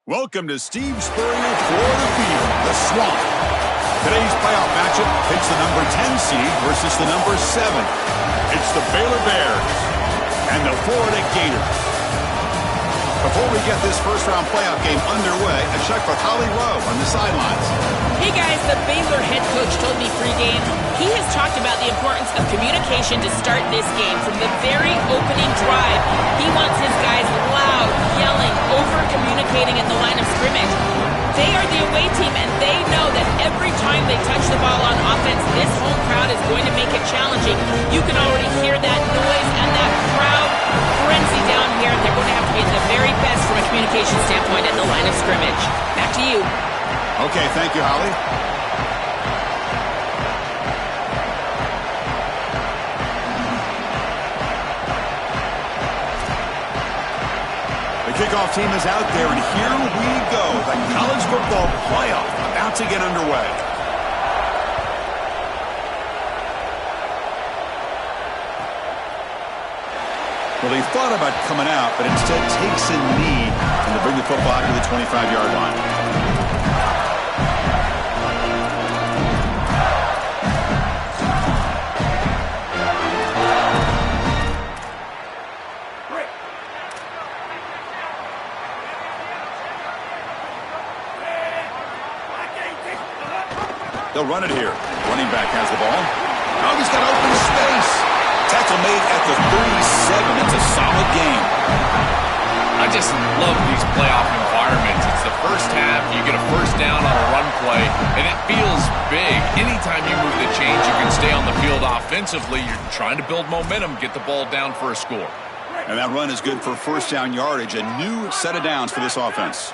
Welcome to Steve Spurrier for the field, the Swamp. Today's playoff matchup pits the number 10 seed versus the number 7. It's the Baylor Bears and the Florida Gators. Before we get this first-round playoff game underway, a check with Holly Rowe on the sidelines. Hey guys, the Baylor head coach told me pregame he has talked about the importance of communication to start this game. From the very opening drive, he wants his guys loud, yelling, over-communicating at the line of scrimmage. They are the away team, and they know that every time they touch the ball on offense, this home crowd is going to make it challenging. You can already hear that noise and that crowd frenzy down here. They're going to have to be at the very best from a communication standpoint at the line of scrimmage. Back to you. Okay, thank you, Holly. The kickoff team is out there, and here we go. The college football playoff about to get underway. Well, he thought about coming out, but instead takes a knee and to bring the football out to the 25-yard line. They'll run it here. Running back has the ball. Oh, he's got open space. Tackle made at the 37. It's a solid game. I just love these playoff environments. It's the first half. You get a first down on a run play, and it feels big. Anytime you move the chains, you can stay on the field offensively. You're trying to build momentum, get the ball down for a score. And that run is good for first down yardage. A new set of downs for this offense.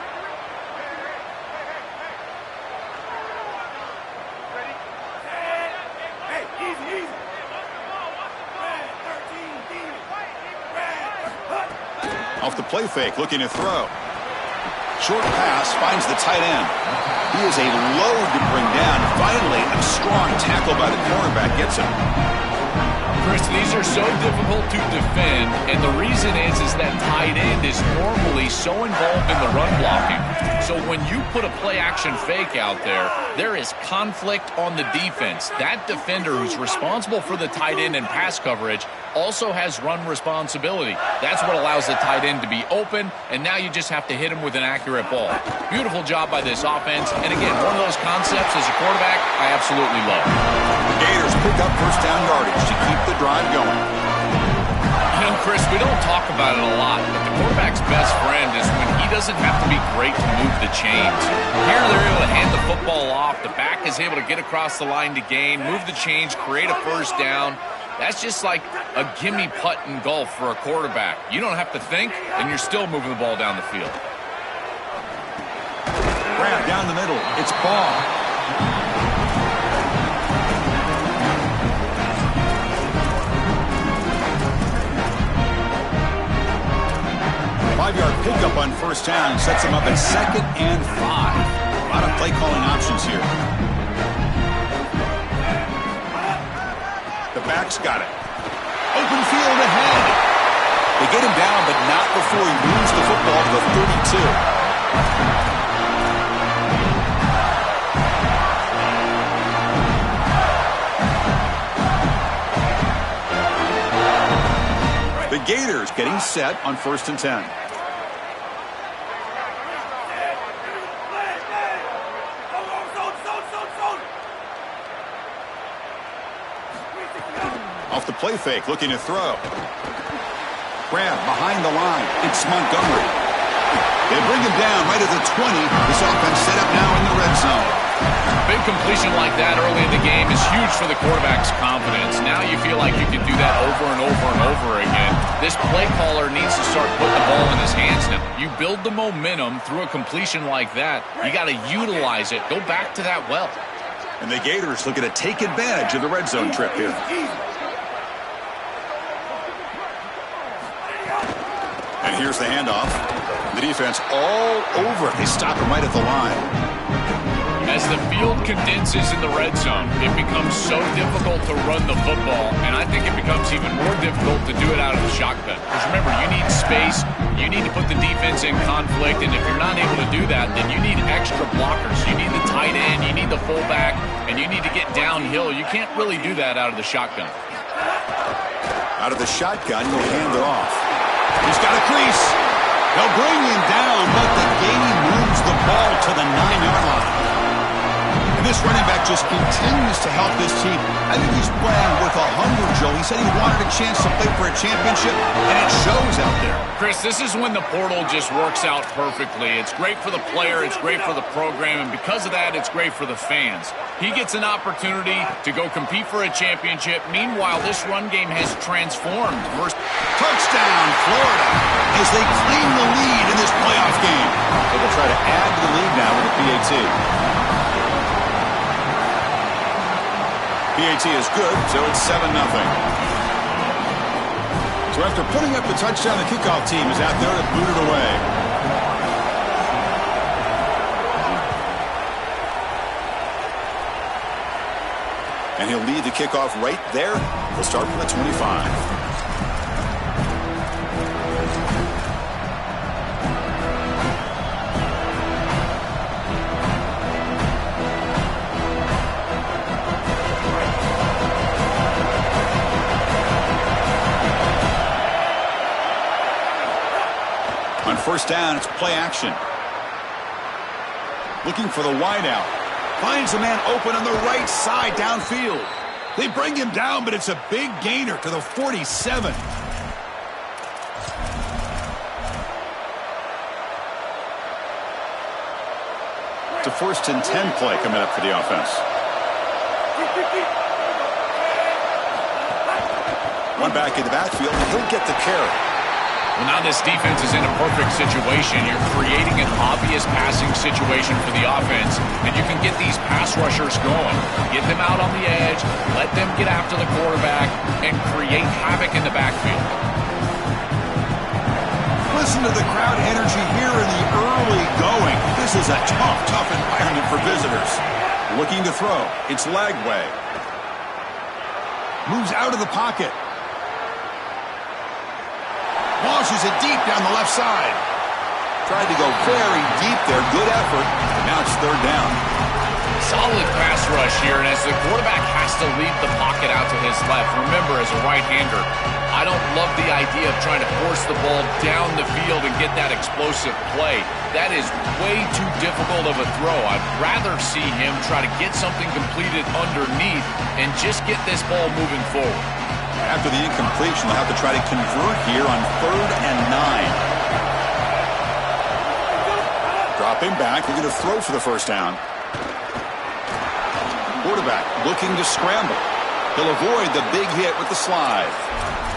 Off the play fake, looking to throw. Short pass finds the tight end. He is a load to bring down. Finally, a strong tackle by the cornerback gets him. Chris, these are so difficult to defend, and the reason is that tight end is normally so involved in the run blocking. So when you put a play-action fake out there, there is conflict on the defense. That defender who's responsible for the tight end and pass coverage also has run responsibility. That's what allows the tight end to be open, and now you just have to hit him with an accurate ball. Beautiful job by this offense, and again, one of those concepts as a quarterback I absolutely love. The Gators pick up first down yardage to keep the drive going. You know, Chris, we don't talk about it a lot, but the quarterback's best friend is when he doesn't have to be great to move the chains. Here they're able to hand the football off. The back is able to get across the line to gain, move the chains, create a first down. That's just like a gimme putt in golf for a quarterback. You don't have to think, and you're still moving the ball down the field. Grab down the middle. It's Ball. Five-yard pickup on first down sets him up at 2nd and 5. A lot of play calling options here. The back's got it. Open field ahead. They get him down, but not before he moves the football to the 32. The Gators getting set on 1st and 10. Off the play fake, looking to throw. Grab behind the line. It's Montgomery. They bring him down right at the 20. This offense set up now in the red zone. Big completion like that early in the game is huge for the quarterback's confidence. Now you feel like you can do that over and over and over again. This play caller needs to start putting the ball in his hands now. You build the momentum through a completion like that. You got to utilize it. Go back to that well. And the Gators looking to take advantage of the red zone trip here. And here's the handoff. The defense all over it. They stop him right at the line. As the field condenses in the red zone, it becomes so difficult to run the football, and I think it becomes even more difficult to do it out of the shotgun. Because remember, you need space, you need to put the defense in conflict, and if you're not able to do that, then you need extra blockers. You need the tight end, you need the fullback, and you need to get downhill. You can't really do that out of the shotgun. Out of the shotgun, you'll hand it off. He's got a crease. They'll bring him down, but the game moves the ball to the 9-yard line. And this running back just continues to help this team. I think he's playing with a hunger, Joe. He said he wanted a chance to play for a championship, and it shows out there. Chris, this is when the portal just works out perfectly. It's great for the player, it's great for the program, and because of that, it's great for the fans. He gets an opportunity to go compete for a championship. Meanwhile, this run game has transformed. Touchdown, Florida, as they claim the lead in this playoff game. They will try to add to the lead now with a PAT. PAT is good, so it's 7-0. So after putting up the touchdown, the kickoff team is out there to boot it away. And he'll lead the kickoff right there. He'll start from the 25. On first down, it's play action. Looking for the wideout. Finds a man open on the right side downfield. They bring him down, but it's a big gainer to the 47. It's a 1st and 10 play coming up for the offense. One back in the backfield, and he'll get the carry. Well, now this defense is in a perfect situation. You're creating an obvious passing situation for the offense, and you can get these pass rushers going. Get them out on the edge, let them get after the quarterback, and create havoc in the backfield. Listen to the crowd energy here in the early going. This is a tough environment for visitors. Looking to throw. It's Lagway. Moves out of the pocket. Launches it deep down the left side. Tried to go very deep there. Good effort. Now it's 3rd down. Solid pass rush here, and as the quarterback has to leave the pocket out to his left. Remember, as a right-hander, I don't love the idea of trying to force the ball down the field and get that explosive play. That is way too difficult of a throw. I'd rather see him try to get something completed underneath and just get this ball moving forward. After the incompletion, they'll have to try to convert here on 3rd and 9. Dropping back, looking to throw for the 1st down. Quarterback looking to scramble. He'll avoid the big hit with the slide.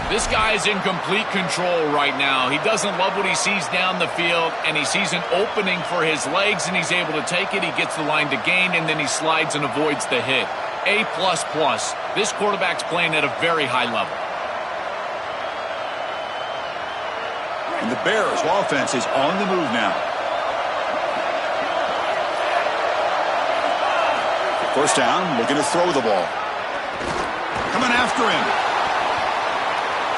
This guy's in complete control right now. He doesn't love what he sees down the field, and he sees an opening for his legs, and he's able to take it. He gets the line to gain, and then he slides and avoids the hit. A++. This quarterback's playing at a very high level. And the Bears' offense is on the move now. First down, looking to throw the ball. Coming after him.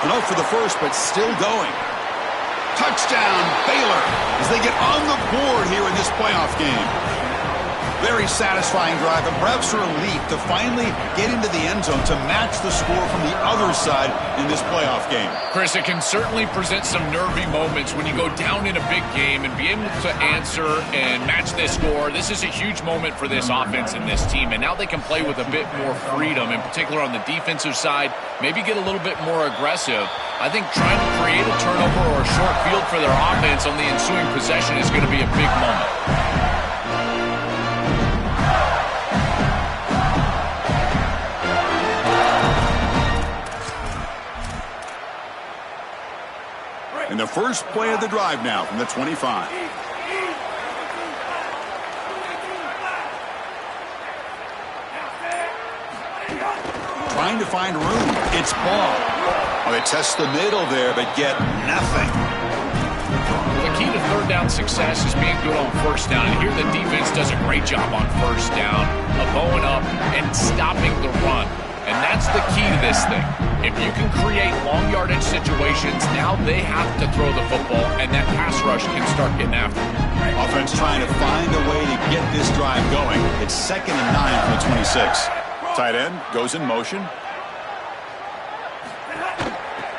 An out for the first, but still going. Touchdown, Baylor, as they get on the board here in this playoff game. Very satisfying drive, and perhaps a relief to finally get into the end zone to match the score from the other side in this playoff game. Chris, it can certainly present some nervy moments when you go down in a big game and be able to answer and match this score. This is a huge moment for this offense and this team, and now they can play with a bit more freedom, in particular on the defensive side, maybe get a little bit more aggressive. I think trying to create a turnover or a short field for their offense on the ensuing possession is going to be a big moment. In the first play of the drive now from the 25. Trying to find room. It's ball. Well, they test the middle there, but get nothing. The key to third down success is being good on first down. And here the defense does a great job on first down of bowing up and stopping the run. And that's the key to this thing. If you can create long yardage situations, now they have to throw the football, and that pass rush can start getting after it. Offense trying to find a way to get this drive going. It's 2nd and 9 from the 26. Tight end goes in motion.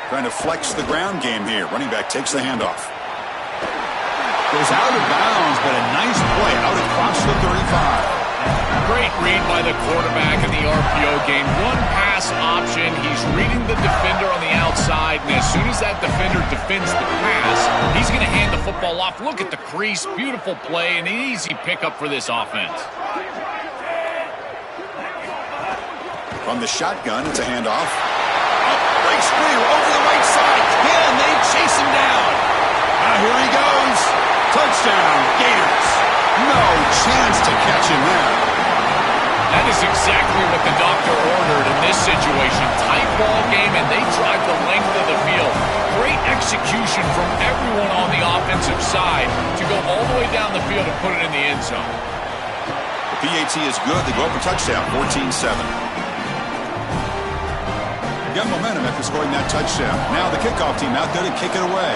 Trying to flex the ground game here. Running back takes the handoff. Goes out of bounds, but a nice play out across the 35. Great read by the quarterback in the RPO game. One pass option. He's reading the defender on the outside, and as soon as that defender defends the pass, he's going to hand the football off. Look at the crease. Beautiful play and an easy pickup for this offense. From the shotgun, it's a handoff. Breaks free over the right side. Can they chase him down? Here he goes. Touchdown, Gators. No chance to catch him there. That is exactly what the doctor ordered in this situation. Tight ball game, and they drive the length of the field. Great execution from everyone on the offensive side to go all the way down the field and put it in the end zone. The PAT is good. They go up a touchdown, 14-7. Got momentum after scoring that touchdown. Now the kickoff team out there to kick it away.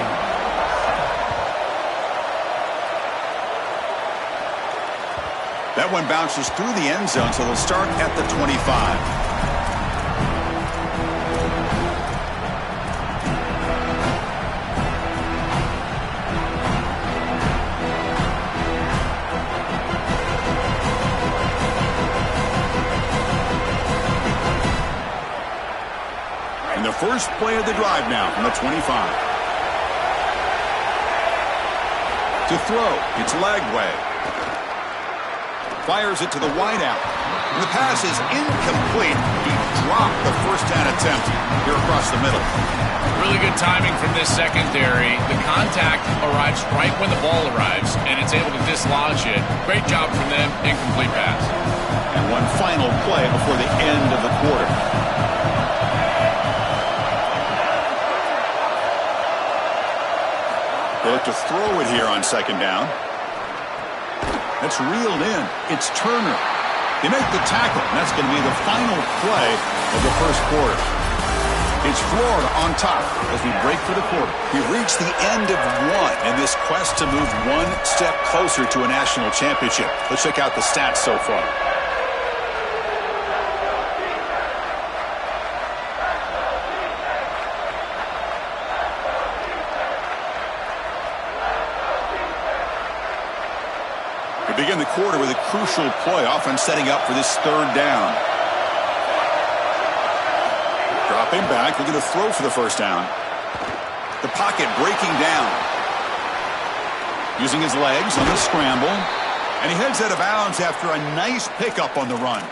That one bounces through the end zone, so they'll start at the 25. And the first play of the drive now from the 25. To throw, it's Lagway. Fires it to the wideout. The pass is incomplete. He dropped the first down attempt here across the middle. Really good timing from this secondary. The contact arrives right when the ball arrives, and it's able to dislodge it. Great job from them. Incomplete pass. And one final play before the end of the quarter. They look to throw it here on second down. That's reeled in. It's Turner. They make the tackle, and that's going to be the final play of the first quarter. It's Florida on top as we break for the quarter. We've reached the end of one in this quest to move one step closer to a national championship. Let's check out the stats so far. Begin the quarter with a crucial play. Offense setting up for this third down. Dropping back, looking to throw for the first down. The pocket breaking down. Using his legs on the scramble. And he heads out of bounds after a nice pickup on the run.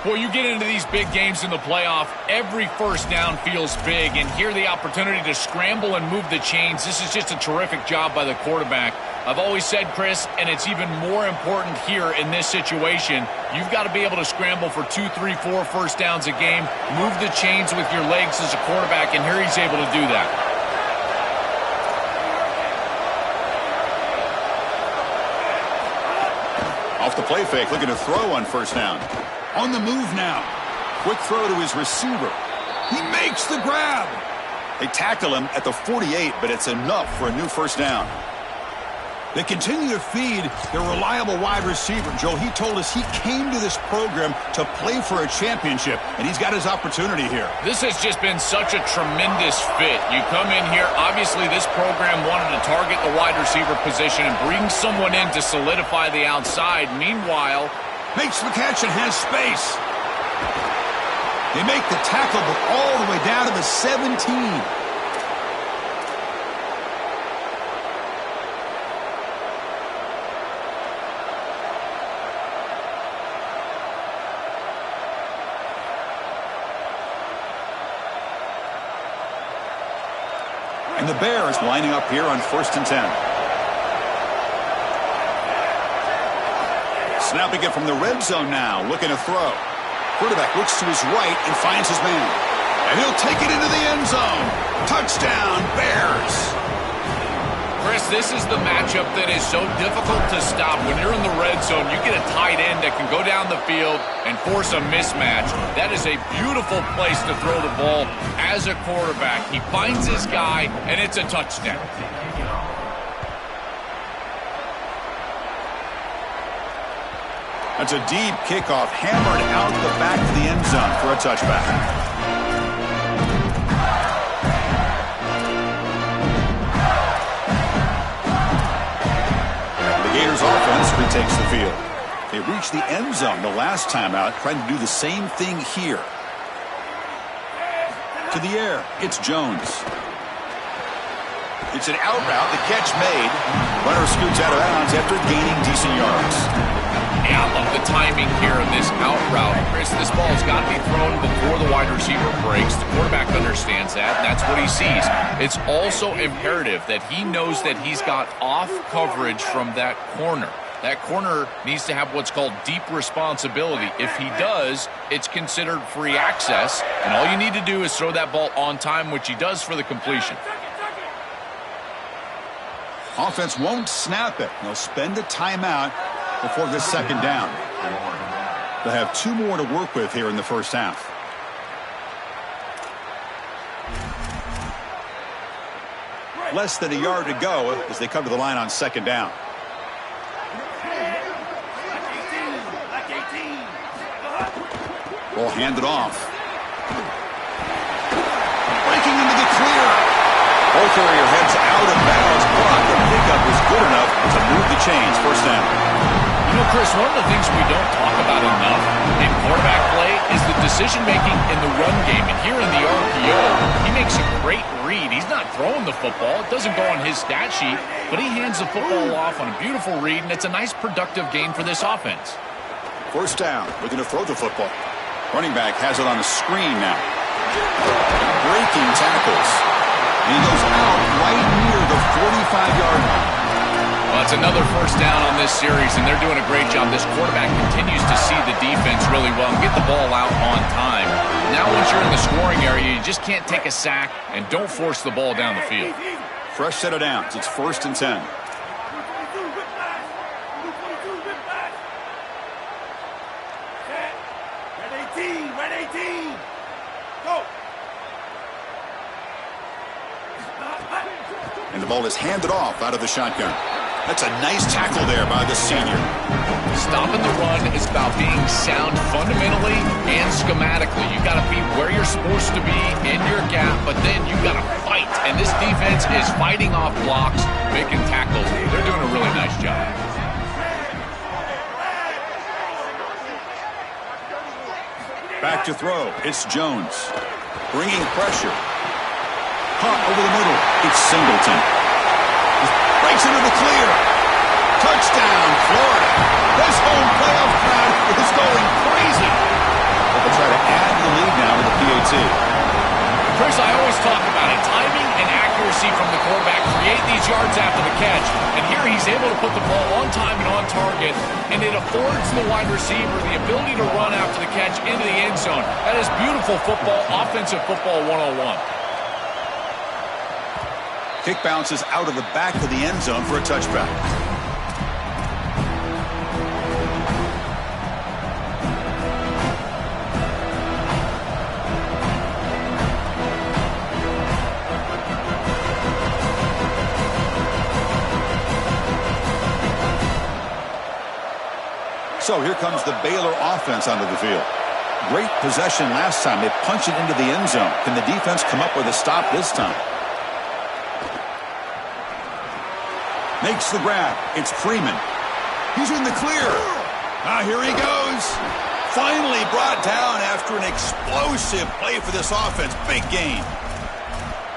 Well, you get into these big games in the playoff, every first down feels big, and here the opportunity to scramble and move the chains. This is just a terrific job by the quarterback. I've always said, Chris, and it's even more important here in this situation, you've got to be able to scramble for 2, 3, 4 first downs a game, move the chains with your legs as a quarterback, and here he's able to do that. Off the play fake, looking to throw on first down. On the move now. Quick throw to his receiver. He makes the grab. They tackle him at the 48, but it's enough for a new first down. They continue to feed their reliable wide receiver. Joe, he told us he came to this program to play for a championship, and he's got his opportunity here. This has just been such a tremendous fit. You come in here, obviously this program wanted to target the wide receiver position and bring someone in to solidify the outside. Meanwhile, makes the catch and has space. They make the tackle, but all the way down to the 17. And the Bears lining up here on 1st and 10. Snapping it from the red zone now, looking to throw. Quarterback looks to his right and finds his man. And he'll take it into the end zone. Touchdown, Bears. Chris, this is the matchup that is so difficult to stop. When you're in the red zone, you get a tight end that can go down the field and force a mismatch. That is a beautiful place to throw the ball as a quarterback. He finds his guy, and it's a touchdown. That's a deep kickoff, hammered out the back of the end zone for a touchback. Gators offense retakes the field. They reached the end zone the last time out, trying to do the same thing here. To the air, it's Jones. It's an out route, the catch made. Runner scoots out of bounds after gaining decent yards. Yeah, I love the timing here in this out route. Chris, this ball's got to be thrown before the wide receiver breaks. The quarterback understands that, and that's what he sees. It's also imperative that he knows that he's got off coverage from that corner. That corner needs to have what's called deep responsibility. If he does, it's considered free access, and all you need to do is throw that ball on time, which he does for the completion. Offense won't snap it. They'll spend a timeout before this second down. They'll have 2 more to work with here in the first half. Less than a yard to go as they come to the line on second down. Ball handed off. Breaking into the clear. Both area heads out of bounds, but the pickup was good enough to move the chains. First down. You know, Chris, one of the things we don't talk about enough in quarterback play is the decision-making in the run game. And here in the RPO, he makes a great read. He's not throwing the football. It doesn't go on his stat sheet, but he hands the football off on a beautiful read, and it's a nice productive game for this offense. First down, looking to throw the football. Running back has it on the screen now. Breaking tackles. And he goes out right near the 45-yard line. Well, it's another first down on this series, and they're doing a great job. This quarterback continues to see the defense really well and get the ball out on time. Now once you're in the scoring area, you just can't take a sack and don't force the ball down the field. Fresh set of downs. It's 1st and 10. Red 18. Go. And the ball is handed off out of the shotgun. That's a nice tackle there by the senior. Stopping the run is about being sound fundamentally and schematically. You got to be where you're supposed to be in your gap, but then you got to fight. And this defense is fighting off blocks, making tackles. They're doing a really nice job. Back to throw. It's Jones. Bringing pressure. Caught over the middle. It's Singleton. Breaks into the clear. Touchdown, Florida. This home playoff crowd is going crazy. They'll try to add the lead now with the PAT. Chris, I always talk about it. Timing and accuracy from the quarterback create these yards after the catch. And here he's able to put the ball on time and on target. And it affords the wide receiver the ability to run after the catch into the end zone. That is beautiful football, offensive football 101. Kick bounces out of the back of the end zone for a touchback. So here comes the Baylor offense onto the field. Great possession last time. They punch it into the end zone. Can the defense come up with a stop this time? Makes the grab. It's Freeman. He's in the clear. Here he goes. Finally brought down after an explosive play for this offense. Big gain.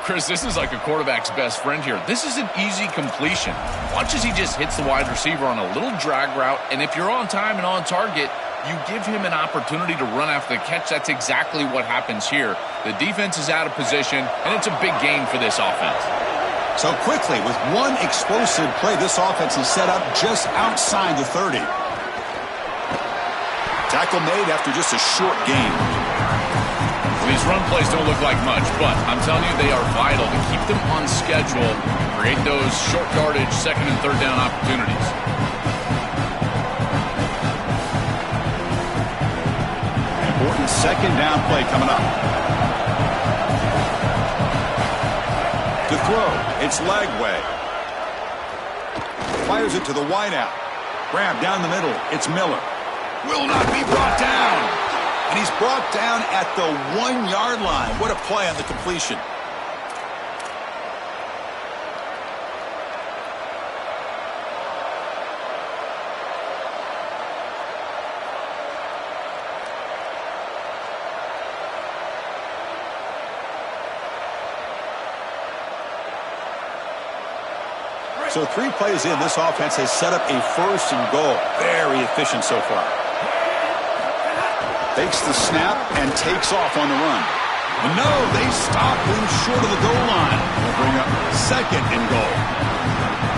Chris, this is like a quarterback's best friend here. This is an easy completion. Watch as he just hits the wide receiver on a little drag route, and if you're on time and on target, you give him an opportunity to run after the catch. That's exactly what happens here. The defense is out of position, and it's a big gain for this offense. So quickly, with one explosive play, this offense is set up just outside the 30. Tackle made after just a short gain. These run plays don't look like much, but I'm telling you, they are vital to keep them on schedule, create those short yardage second and third down opportunities. Important second down play coming up. To throw, it's Lagway. Fires it to the wideout. Grab down the middle, it's Miller. Will not be brought down. And he's brought down at the 1-yard line. What a play on the completion. So 3 plays in, this offense has set up a 1st and goal. Very efficient so far. Takes the snap and takes off on the run. No, they stop him short of the goal line. They'll bring up 2nd and goal.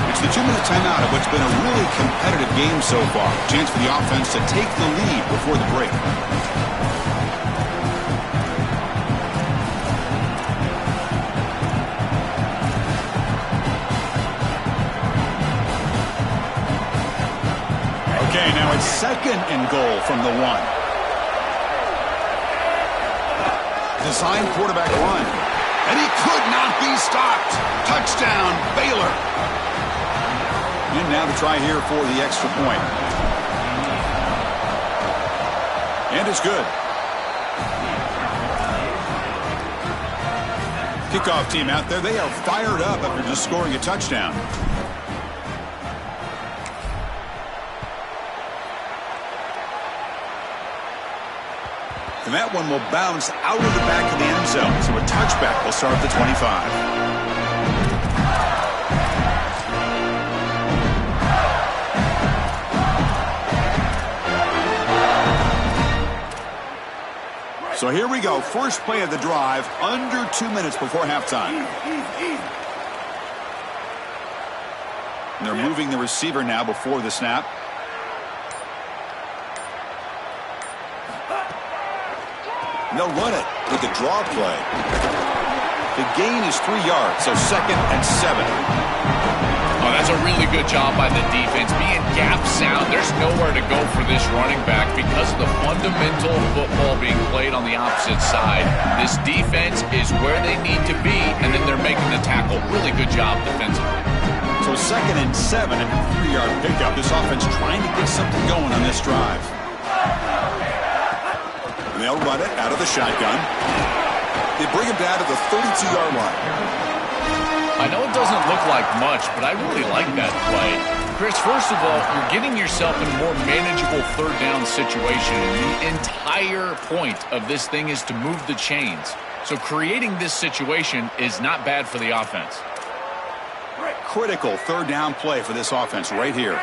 It's the 2-minute timeout of what's been a really competitive game so far. Chance for the offense to take the lead before the break. Okay, now it's 2nd and goal from the 1. Design quarterback run. And he could not be stopped. Touchdown, Baylor. And now the try here for the extra point. And it's good. Kickoff team out there. They are fired up after just scoring a touchdown. And that one will bounce out of the back of the end zone. So a touchback will start at the 25. So here we go. First play of the drive, under 2 minutes before halftime. And they're moving the receiver now before the snap. They'll run it with the draw play. The gain is 3 yards, so 2nd and 7. Oh, that's a really good job by the defense. Being gap sound, there's nowhere to go for this running back because of the fundamental football being played on the opposite side. This defense is where they need to be, and then they're making the tackle. Really good job defensively. So 2nd and 7 and a 3-yard pickup. This offense trying to get something going on this drive. They'll run it out of the shotgun. They bring him down to the 32-yard line. I know it doesn't look like much, but I really like that play. Chris, first of all, you're getting yourself in a more manageable third down situation. The entire point of this thing is to move the chains. So creating this situation is not bad for the offense. Critical third down play for this offense right here.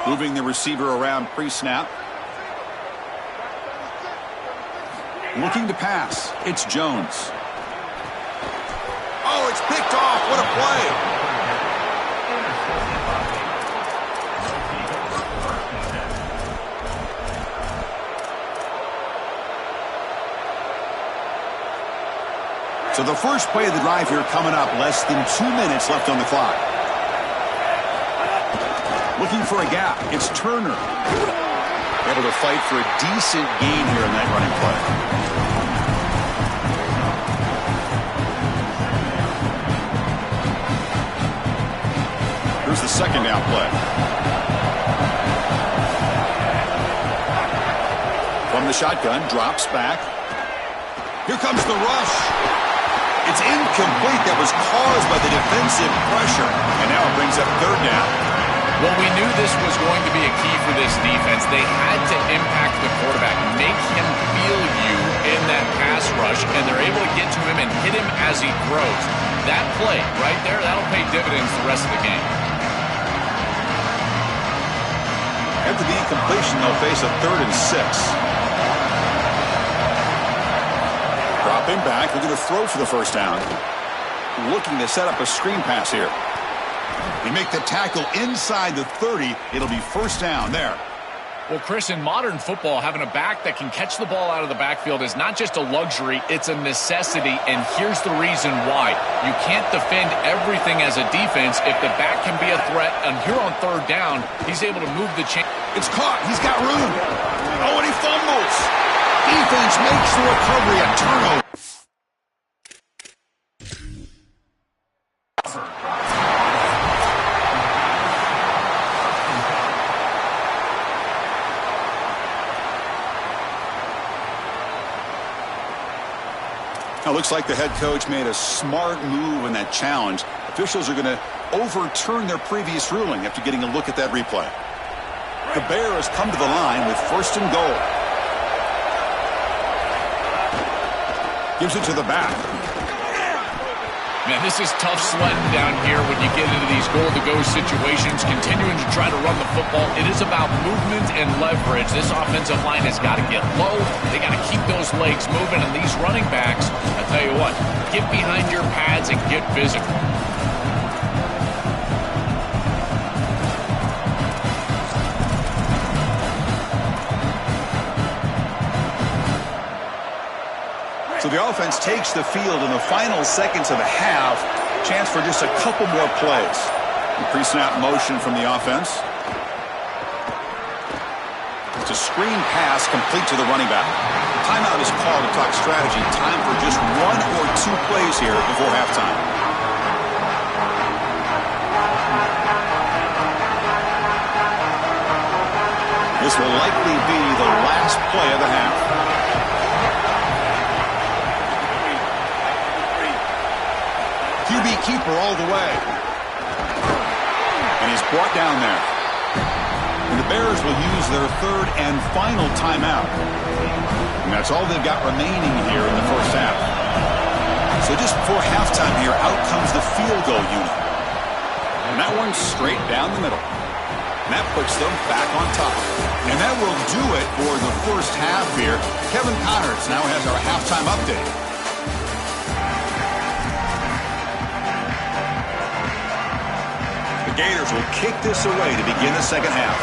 Moving the receiver around pre-snap. Looking to pass. It's Jones. Oh, it's picked off. What a play. So the first play of the drive here coming up. Less than 2 minutes left on the clock. Looking for a gap. It's Turner. Able to fight for a decent gain here in that running play. Here's the second down play. From the shotgun, drops back. Here comes the rush. It's incomplete. That was caused by the defensive pressure. And now it brings up third down. Well, we knew this was going to be a key for this defense. They had to impact the quarterback, make him feel you in that pass rush, and they're able to get to him and hit him as he throws. That play right there, that'll pay dividends the rest of the game. After the incompletion, they'll face a 3rd and 6. Dropping back, looking to throw for the first down. Looking to set up a screen pass here. They make the tackle inside the 30. It'll be first down there. Well, Chris, in modern football, having a back that can catch the ball out of the backfield is not just a luxury, it's a necessity, and here's the reason why. You can't defend everything as a defense if the back can be a threat, and here on third down, he's able to move the chain. It's caught. He's got room. Oh, and he fumbles. Defense makes the recovery a turnover. Now, looks like the head coach made a smart move in that challenge. Officials are going to overturn their previous ruling after getting a look at that replay. The Bears come to the line with 1st and goal. Gives it to the back. Man, this is tough sledding down here when you get into these goal-to-go situations, continuing to try to run the football. It is about movement and leverage. This offensive line has got to get low. They got to keep those legs moving, and these running backs, I tell you what, get behind your pads and get physical. So the offense takes the field in the final seconds of the half. Chance for just a couple more plays. Pre-snap motion from the offense. It's a screen pass complete to the running back. Timeout is called to talk strategy. Time for just 1 or 2 plays here before halftime. This will likely be the last play of the half. QB keeper all the way. And he's brought down there. And the Bears will use their 3rd and final timeout. And that's all they've got remaining here in the first half. So just before halftime here, out comes the field goal unit. And that one's straight down the middle. And that puts them back on top. And that will do it for the first half here. Kevin Connors now has our halftime update. The Gators will kick this away to begin the second half.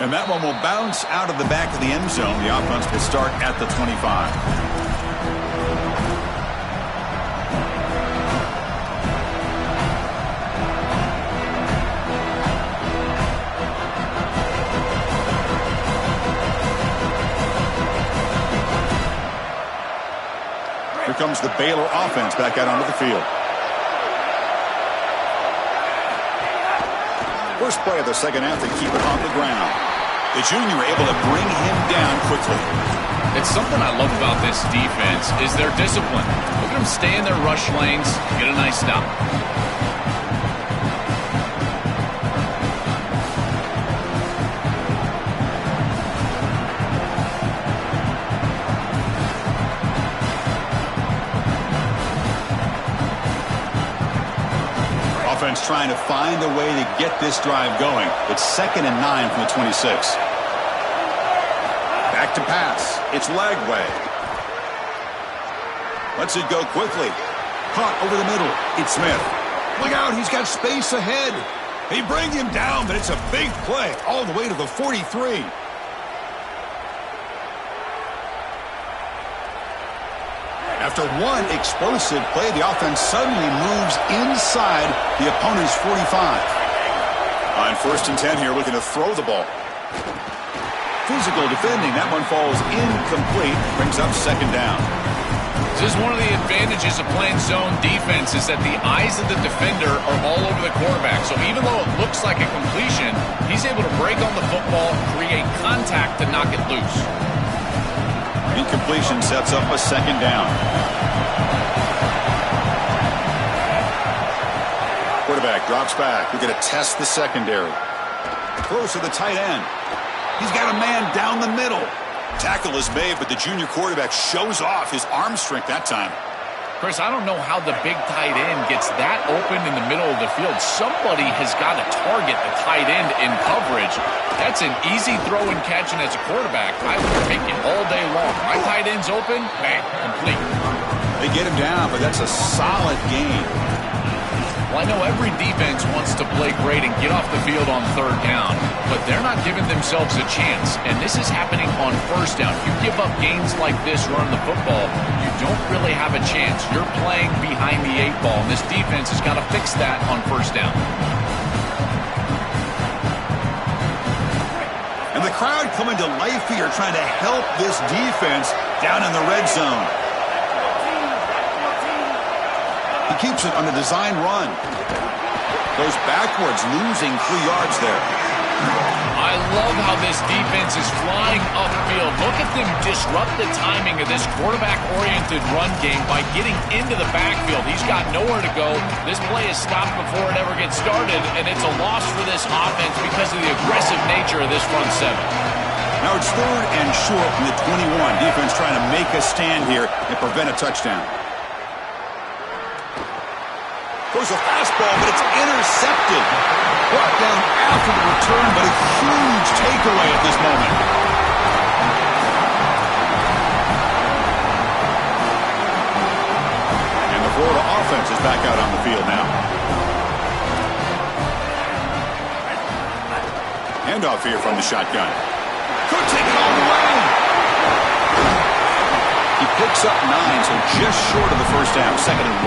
And that one will bounce out of the back of the end zone. The offense will start at the 25. Here comes the Baylor offense back out onto the field. First play of the second half, they keep it on the ground. The junior able to bring him down quickly. It's something I love about this defense is their discipline. Look at them stay in their rush lanes, get a nice stop. Offense trying to find a way to get this drive going. It's 2nd and 9 from the 26. Back to pass. It's Lagway. Lets it go quickly. Caught over the middle. It's Smith. Look out, he's got space ahead. They bring him down, but it's a big play all the way to the 43. After one explosive play, the offense suddenly moves inside the opponent's 45. On 1st and 10 here, looking to throw the ball. Physical defending. That one falls incomplete. Brings up 2nd down. This is one of the advantages of playing zone defense is that the eyes of the defender are all over the quarterback. So even though it looks like a completion, he's able to break on the football, create contact to knock it loose. Incompletion sets up a 2nd down. Quarterback drops back. We're going to test the secondary. Throws to the tight end. He's got a man down the middle. Tackle is made, but the junior quarterback shows off his arm strength that time. Chris, I don't know how the big tight end gets that open in the middle of the field. Somebody has got to target the tight end in coverage. That's an easy throw and catch, and as a quarterback, I would take it all day long. My tight end's open, bang, complete. They get him down, but that's a solid gain. Well, I know every defense wants to play great and get off the field on third down, but they're not giving themselves a chance, and this is happening on first down. You give up gains like this running the football, you don't really have a chance. You're playing behind the 8 ball, and this defense has got to fix that on first down. And the crowd coming to life here, trying to help this defense down in the red zone. He keeps it on a design run. Goes backwards, losing 3 yards there. I love how this defense is flying upfield. Look at them disrupt the timing of this quarterback-oriented run game by getting into the backfield. He's got nowhere to go. This play is stopped before it ever gets started, and it's a loss for this offense because of the aggressive nature of this front 7. Now it's 3rd and short from the 21. Defense trying to make a stand here and prevent a touchdown. Goes a fastball, but it's intercepted. Brought down after the return, but a huge takeaway at this moment. And the Florida offense is back out on the field now. Handoff here from the shotgun. Could take it all the way. He picks up 9, so just short of the first down, 2nd and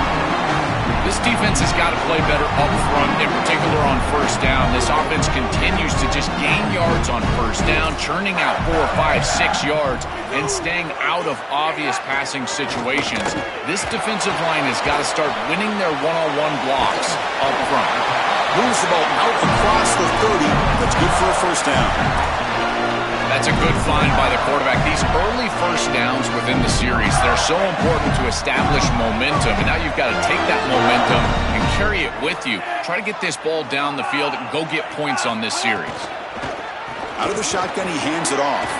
1. This defense has got to play better up front, in particular on first down. This offense continues to just gain yards on first down, churning out 4, 5, 6 yards, and staying out of obvious passing situations. This defensive line has got to start winning their one-on-one blocks up front. Moves the ball out across the 30. That's good for a first down. That's a good find by the quarterback. These early first downs within the series, they're so important to establish momentum. And now you've got to take that momentum and carry it with you. Try to get this ball down the field and go get points on this series. Out of the shotgun, he hands it off.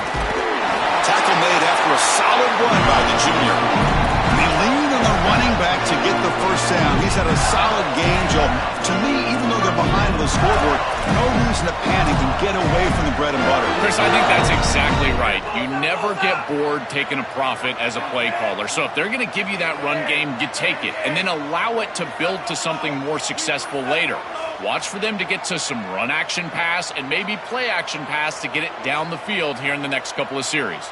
Tackle made after a solid run by the junior. They lean on the running back to get the first down. He's had a solid game, Joe. To me, even though they're behind on the scoreboard, no reason to panic and get away from the bread and butter. Chris, I think that's exactly right. You never get bored taking a profit as a play caller. So if they're going to give you that run game, you take it. And then allow it to build to something more successful later. Watch for them to get to some run action pass and maybe play action pass to get it down the field here in the next couple of series.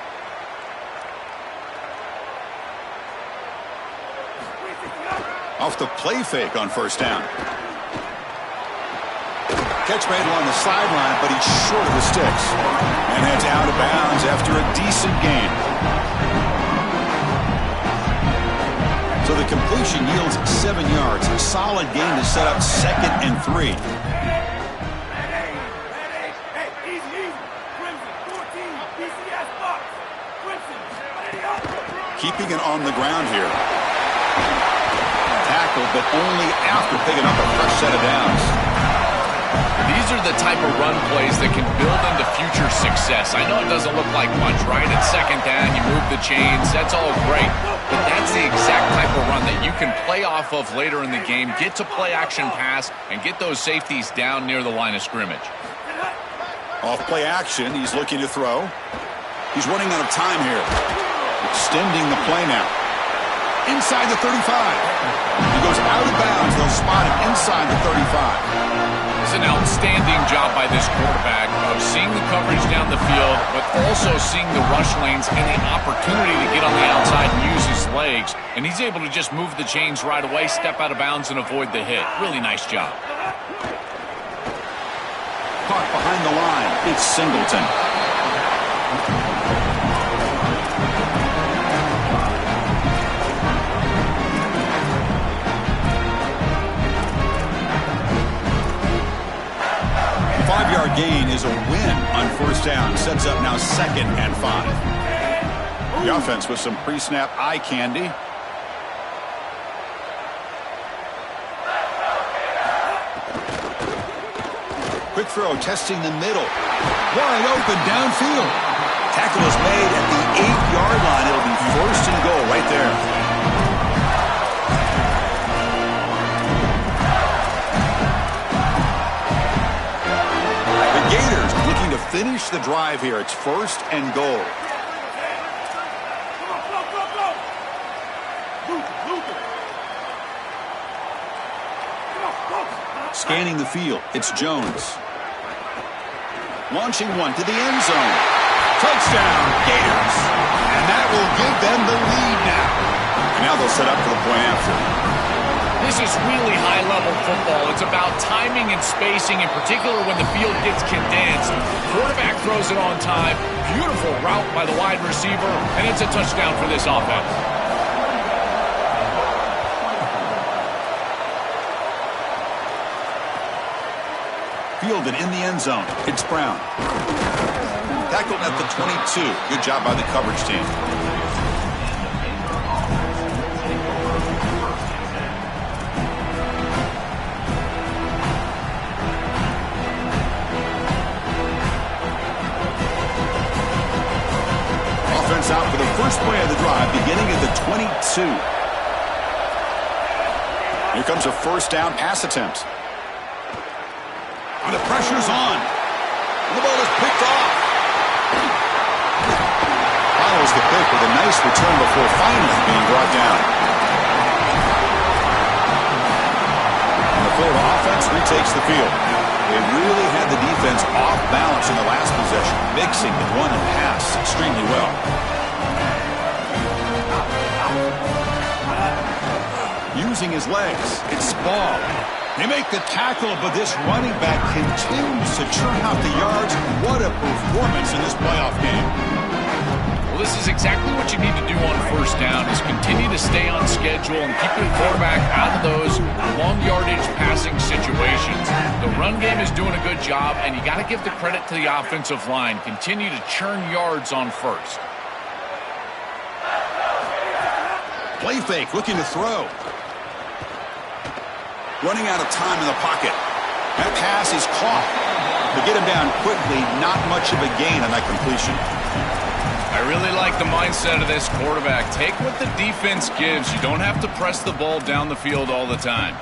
Off the play fake on first down. Catch made along the sideline, but he's short of the sticks. And heads out of bounds after a decent gain. So the completion yields 7 yards. A solid gain to set up 2nd and 3. Keeping it on the ground here. Tackled, but only after picking up a fresh set of downs. These are the type of run plays that can build into future success. I know it doesn't look like much, right? It's 2nd down, you move the chains, that's all great. But that's the exact type of run that you can play off of later in the game, get to play action pass, and get those safeties down near the line of scrimmage. Off play action, he's looking to throw. He's running out of time here. Extending the play now. Inside the 35. He goes out of bounds. They'll spot him inside the 35. It's an outstanding job by this quarterback of seeing the coverage down the field, but also seeing the rush lanes and the opportunity to get on the outside and use his legs. And he's able to just move the chains right away, step out of bounds, and avoid the hit. Really nice job. Caught behind the line. It's Singleton. Five-yard gain is a win on first down. Sets up now 2nd and 5. The offense with some pre-snap eye candy. Quick throw, testing the middle. Wide open downfield. Tackle is made at the 8-yard line. It'll be 1st and goal right there. Gators looking to finish the drive here. It's 1st and goal. Scanning the field, it's Jones. Launching one to the end zone. Touchdown, Gators. And that will give them the lead now. And now they'll set up for the point after. This is really high-level football. It's about timing and spacing, in particular when the field gets condensed. Quarterback throws it on time. Beautiful route by the wide receiver, and it's a touchdown for this offense. Fielded in the end zone. It's Brown. Tackled at the 22. Good job by the coverage team. Offense out for the first play of the drive, beginning at the 22. Here comes a first down pass attempt. And the pressure's on. The ball is picked off. Follows the pick with a nice return before finally being brought down. And the Florida offense retakes the field. They really had the defense off balance in the last possession, mixing the run and pass extremely well. Using his legs, it's Ball. They make the tackle, but this running back continues to churn out the yards. What a performance in this playoff game. Well, this is exactly what you need to do on first down, is continue to stay on schedule and keep your quarterback out of those long yardage passing situations. The run game is doing a good job, and you got to give the credit to the offensive line. Continue to churn yards on first. Play fake, looking to throw. Running out of time in the pocket. That pass is caught. To get him down quickly, not much of a gain on that completion. I really like the mindset of this quarterback. Take what the defense gives. You don't have to press the ball down the field all the time.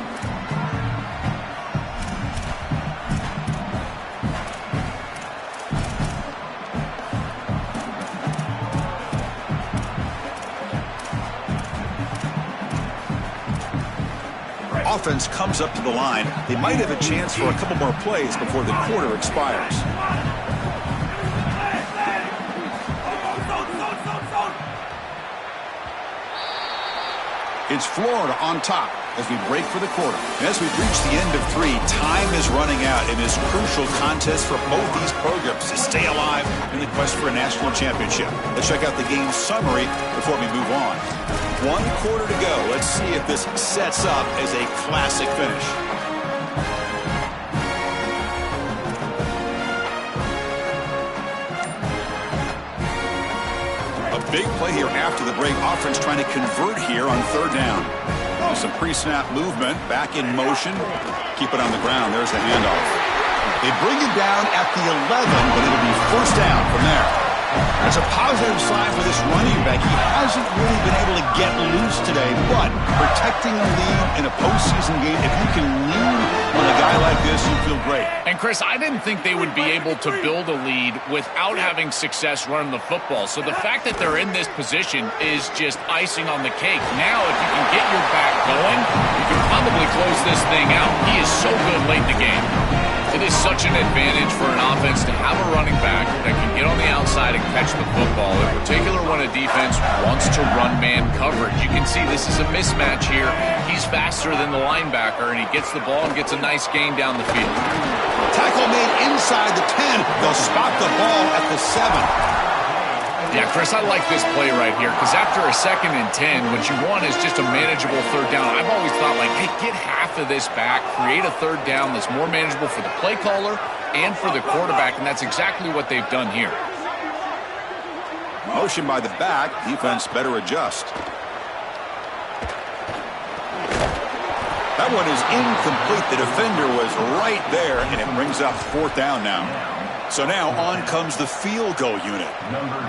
Offense comes up to the line. They might have a chance for a couple more plays before the quarter expires. It's Florida on top as we break for the quarter. And as we reach the end of 3, time is running out in this crucial contest for both these programs to stay alive in the quest for a national championship. Let's check out the game summary before we move on. 1 quarter to go. Let's see if this sets up as a classic finish. A big play here after the break. Offense trying to convert here on 3rd down. Some pre-snap movement. Back in motion. Keep it on the ground. There's the handoff. They bring it down at the 11, but it'll be first down from there. That's a positive sign for this running back. He hasn't really been able to get loose today, but protecting a lead in a postseason game, if you can lean on a guy like this, you feel great. And, Chris, I didn't think they would be able to build a lead without having success running the football. So the fact that they're in this position is just icing on the cake. Now, if you can get your back going, you can probably close this thing out. He is so good late in the game. It is such an advantage for an offense to have a running back that can get on the outside and catch the football, in particular when a defense wants to run man coverage. You can see this is a mismatch here. He's faster than the linebacker, and he gets the ball and gets a nice gain down the field. Tackle made inside the 10. They'll spot the ball at the 7. Yeah, Chris, I like this play right here because after a 2nd and 10, what you want is just a manageable 3rd down. I've always thought, like, hey, get half of this back, create a 3rd down that's more manageable for the play caller and for the quarterback, and that's exactly what they've done here. Motion by the back. Defense better adjust. That one is incomplete. The defender was right there, and it brings up 4th down now. So now on comes the field goal unit.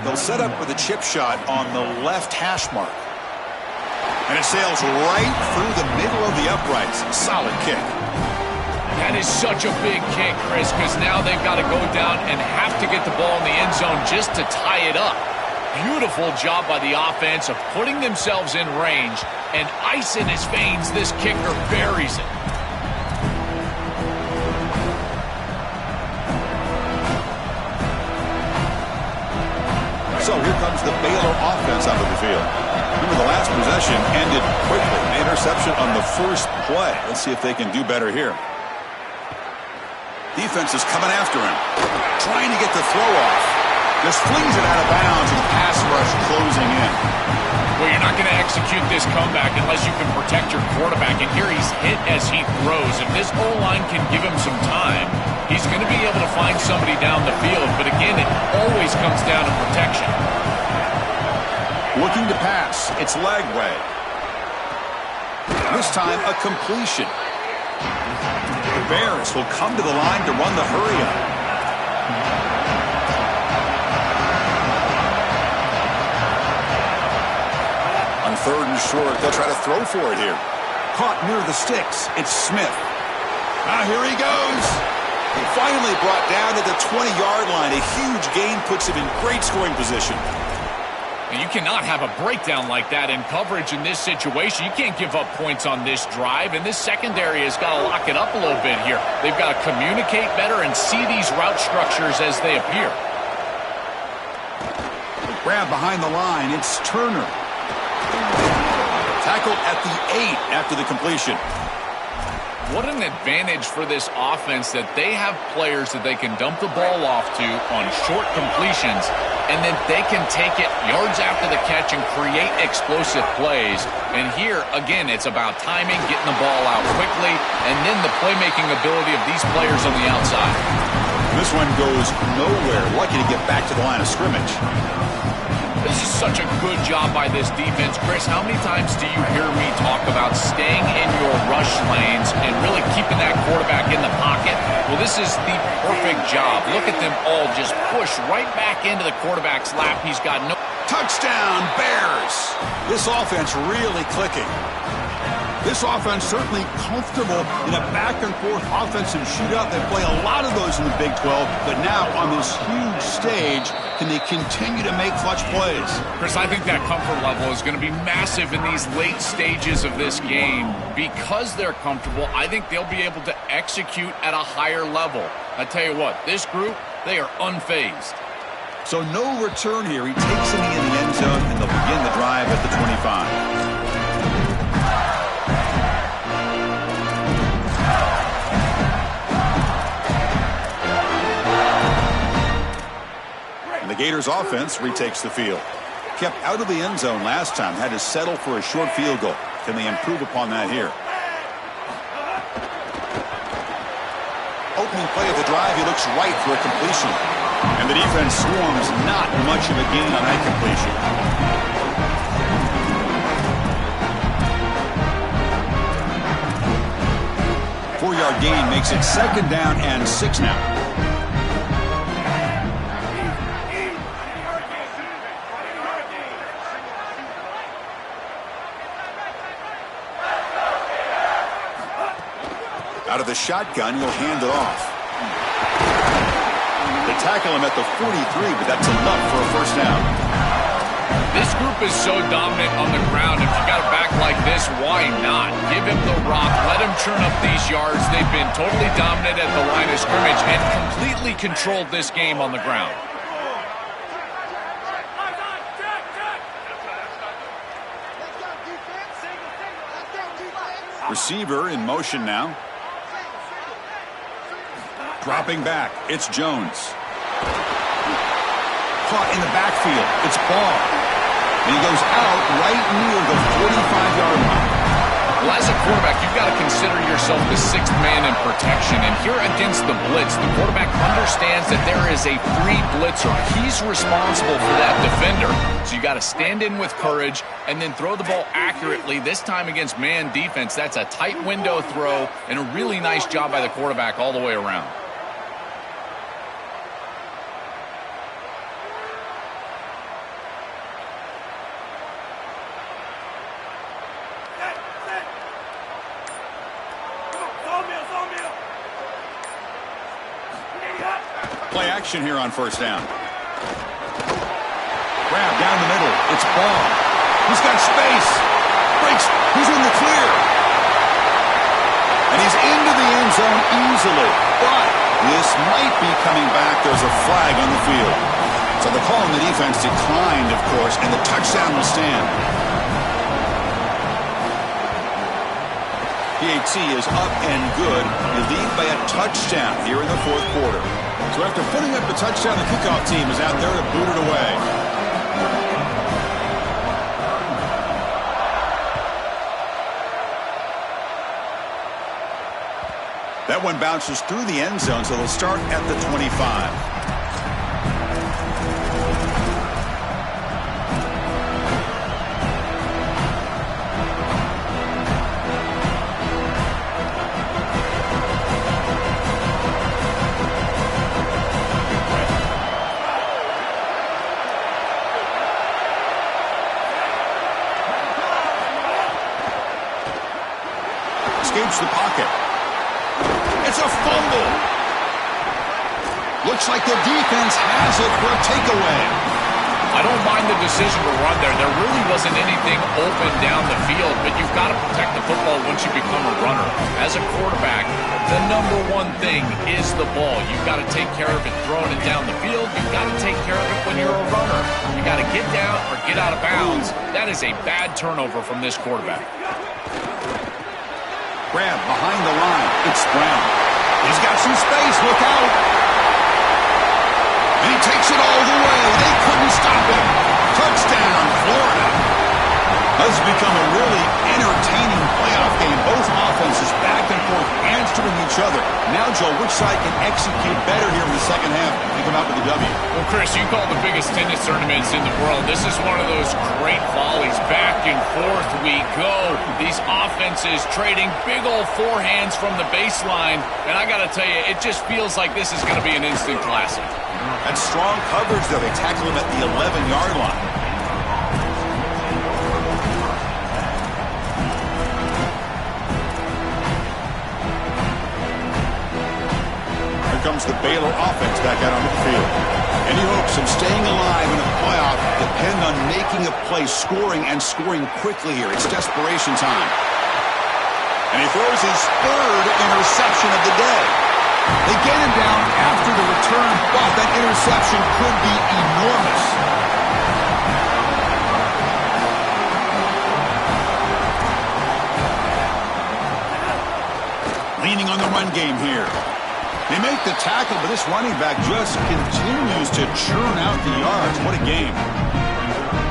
They'll set up with a chip shot on the left hash mark. And it sails right through the middle of the uprights. Solid kick. That is such a big kick, Chris, because now they've got to go down and have to get the ball in the end zone just to tie it up. Beautiful job by the offense of putting themselves in range, and ice in his veins. This kicker buries it. possession ended quickly. An interception on the first play. Let's see if they can do better here. Defense is coming after him, trying to get the throw off. Just flings it out of bounds, and pass rush closing in. Well, you're not going to execute this comeback unless you can protect your quarterback. And here he's hit as he throws. If this O-line can give him some time, he's going to be able to find somebody down the field. But again, it always comes down to protection. Looking to pass. It's Lagway. This time, a completion. The Bears will come to the line to run the hurry-up. On 3rd and short, they'll try to throw for it here. Caught near the sticks. It's Smith. Here he goes. Finally brought down to the 20-yard line. A huge gain puts him in great scoring position. And you cannot have a breakdown like that in coverage in this situation. You can't give up points on this drive, and this secondary has got to lock it up a little bit here. They've got to communicate better and see these route structures as they appear. Grab behind the line. It's Turner. Tackled at the 8 after the completion. What an advantage for this offense that they have players that they can dump the ball off to on short completions, and then they can take it yards after the catch and create explosive plays. And here, again, it's about timing, getting the ball out quickly, and then the playmaking ability of these players on the outside. This one goes nowhere. Lucky to get back to the line of scrimmage. This is such a good job by this defense. Chris, how many times do you hear me talk about staying in your rush lanes and really keeping that quarterback in the pocket? Well, this is the perfect job. Look at them all just push right back into the quarterback's lap. He's got no... Touchdown, Bears! This offense really clicking. This offense certainly comfortable in a back-and-forth offensive shootout. They play a lot of those in the Big 12, but now on this huge stage, can they continue to make clutch plays? Chris, I think that comfort level is going to be massive in these late stages of this game. Because they're comfortable, I think they'll be able to execute at a higher level. I tell you what, this group, they are unfazed. So no return here. He takes it in the end zone, and they'll begin the drive at the 25. The Gators offense retakes the field. Kept out of the end zone last time. Had to settle for a short field goal. Can they improve upon that here? Opening play of the drive. He looks right for a completion. And the defense swarms. Not much of a gain on that completion. 4-yard gain makes it 2nd down and 6 now. Out of the shotgun, he'll hand it off. They tackle him at the 43, but that's enough for a 1st down. This group is so dominant on the ground. If you got a back like this, why not? Give him the rock. Let him churn up these yards. They've been totally dominant at the line of scrimmage and completely controlled this game on the ground. Receiver in motion now. Dropping back, it's Jones. Caught in the backfield, it's Ball. And he goes out right near the 45-yard line. Well, as a quarterback, you've got to consider yourself the 6th man in protection. And here against the blitz, the quarterback understands that there is a free blitzer. He's responsible for that defender. So you got to stand in with courage and then throw the ball accurately. This time against man defense, that's a tight window throw and a really nice job by the quarterback all the way around. Play action here on 1st down. Grab down the middle. It's Ball. He's got space. Breaks. He's in the clear. And he's into the end zone easily. But this might be coming back. There's a flag on the field. So the call on the defense declined, of course, and the touchdown will stand. PAT is up and good. You lead by a touchdown here in the fourth quarter. So after putting up the touchdown, the kickoff team is out there to boot it away. That one bounces through the end zone, so they'll start at the 25. Escapes the pocket. It's a fumble. Looks like the defense has it for a takeaway. I don't mind the decision to run there. There really wasn't anything open down the field, but you've got to protect the football once you become a runner. As a quarterback, the number one thing is the ball. You've got to take care of it throwing it down the field. You've got to take care of it when you're a runner. You got to get down or get out of bounds. That is a bad turnover from this quarterback. Grab behind the line. It's Brown. He's got some space. Look out. And he takes it all the way. They couldn't stop him. Touchdown, Florida. This has become a really entertaining playoff game. Both offenses back and forth answering each other. Now, Joe, which side can execute better here in the second half and come out with a W? Well, Chris, you call the biggest tennis tournaments in the world. This is one of those great volleys. Back and forth we go. These offenses trading big old forehands from the baseline. And I got to tell you, it just feels like this is going to be an instant classic. That's strong coverage, though. They tackle him at the 11-yard line. Comes the Baylor offense back out onto the field. Any hopes of staying alive in a playoff depend on making a play, scoring, and scoring quickly here. It's desperation time. And he throws his third interception of the day. They get him down after the return, but that interception could be enormous. Leaning on the run game here. They make the tackle, but this running back just continues to churn out the yards. What a game.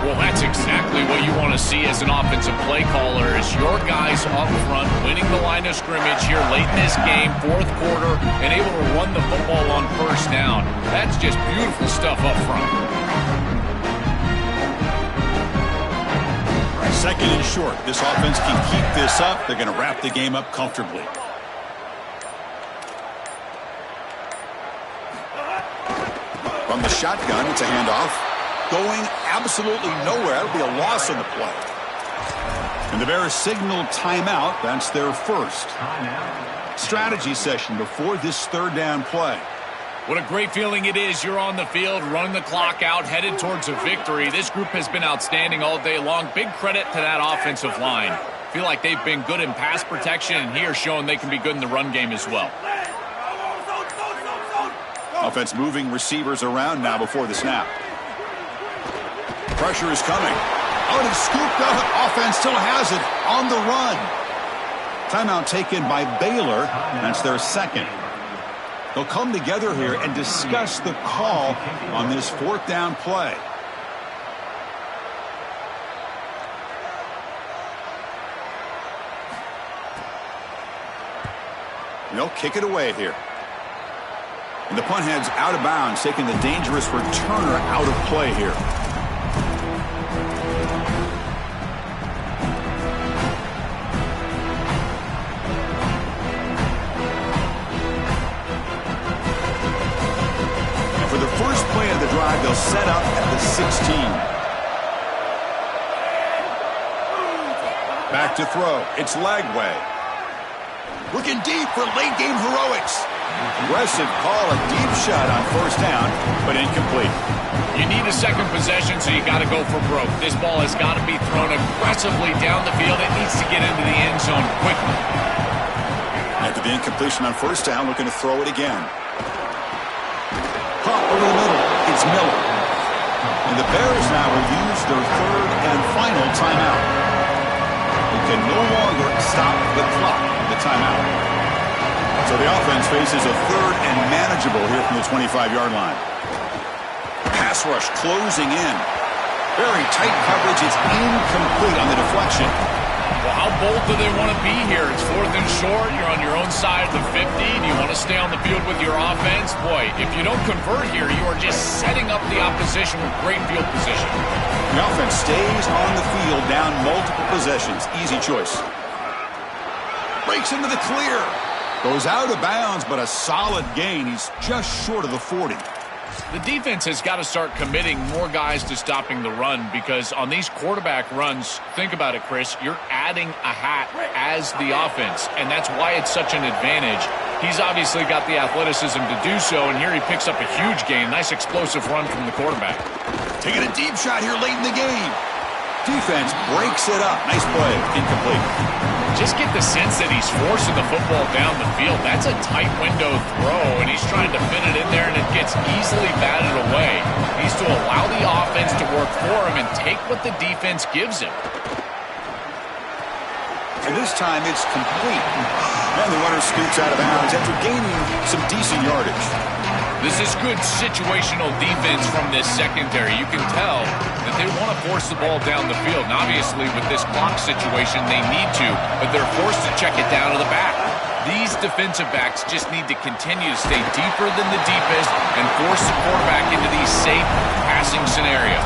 Well, that's exactly what you want to see as an offensive play caller, is your guys up front winning the line of scrimmage here late in this game, fourth quarter, and able to run the football on first down. That's just beautiful stuff up front. Second and short. This offense can keep this up. They're going to wrap the game up comfortably. From the shotgun, it's a handoff. Going absolutely nowhere. That'll be a loss on the play. And the Bears signal timeout. That's their first strategy session before this third down play. What a great feeling it is. You're on the field, running the clock out, headed towards a victory. This group has been outstanding all day long. Big credit to that offensive line. Feel like they've been good in pass protection, and here showing they can be good in the run game as well. Offense moving receivers around now before the snap. Pressure is coming. Oh, and it's scooped up. Offense still has it on the run. Timeout taken by Baylor. That's their second. They'll come together here and discuss the call on this fourth down play. They'll kick it away here. And the punt heads out of bounds, taking the dangerous returner out of play here. And for the first play of the drive, they'll set up at the 16. Back to throw. It's Lagway. Looking deep for late game heroics. Aggressive call, a deep shot on first down, but incomplete. You need a second possession, so you got to go for broke. This ball has got to be thrown aggressively down the field. It needs to get into the end zone quickly. After the incompletion on first down, looking to throw it again. Pop over the middle. It's Miller. And the Bears now will use their third and final timeout. They can no longer stop the clock. the timeout. So the offense faces a third and manageable here from the 25-yard line. Pass rush closing in. Very tight coverage. It's incomplete on the deflection. Well, how bold do they want to be here? It's 4th and short. You're on your own side of the 50. Do you want to stay on the field with your offense? Boy, if you don't convert here, you are just setting up the opposition with great field position. The offense stays on the field down multiple possessions. Easy choice. Breaks into the clear. Goes out of bounds, but a solid gain. He's just short of the 40. The defense has got to start committing more guys to stopping the run, because on these quarterback runs, think about it, Chris, you're adding a hat as the offense, and that's why it's such an advantage. He's obviously got the athleticism to do so, and here he picks up a huge gain. Nice explosive run from the quarterback. Taking a deep shot here late in the game. Defense breaks it up. Nice play. Incomplete. Just get the sense that he's forcing the football down the field. That's a tight window throw, and he's trying to fit it in there, and it gets easily batted away. He needs to allow the offense to work for him and take what the defense gives him. And this time it's complete. And the runner scoots out of bounds after gaining some decent yardage. This is good situational defense from this secondary. You can tell that they want to force the ball down the field. And obviously, with this clock situation, they need to, but they're forced to check it down to the back. These defensive backs just need to continue to stay deeper than the deepest and force the quarterback into these safe passing scenarios.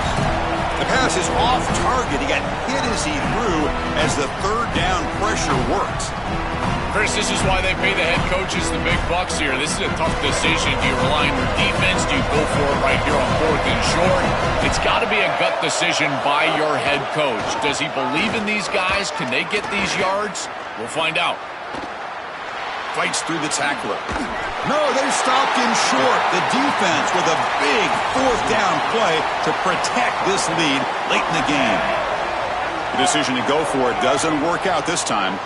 The pass is off target. He got hit as he threw as the third down pressure works. Chris, this is why they pay the head coaches the big bucks here. This is a tough decision. Do you rely on your defense? Do you go for it right here on 4th and short? It's got to be a gut decision by your head coach. Does he believe in these guys? Can they get these yards? We'll find out. Fights through the tackler. No, they stopped him short. The defense with a big 4th down play to protect this lead late in the game. The decision to go for it doesn't work out this time.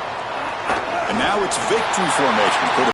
And now it's victory formation for the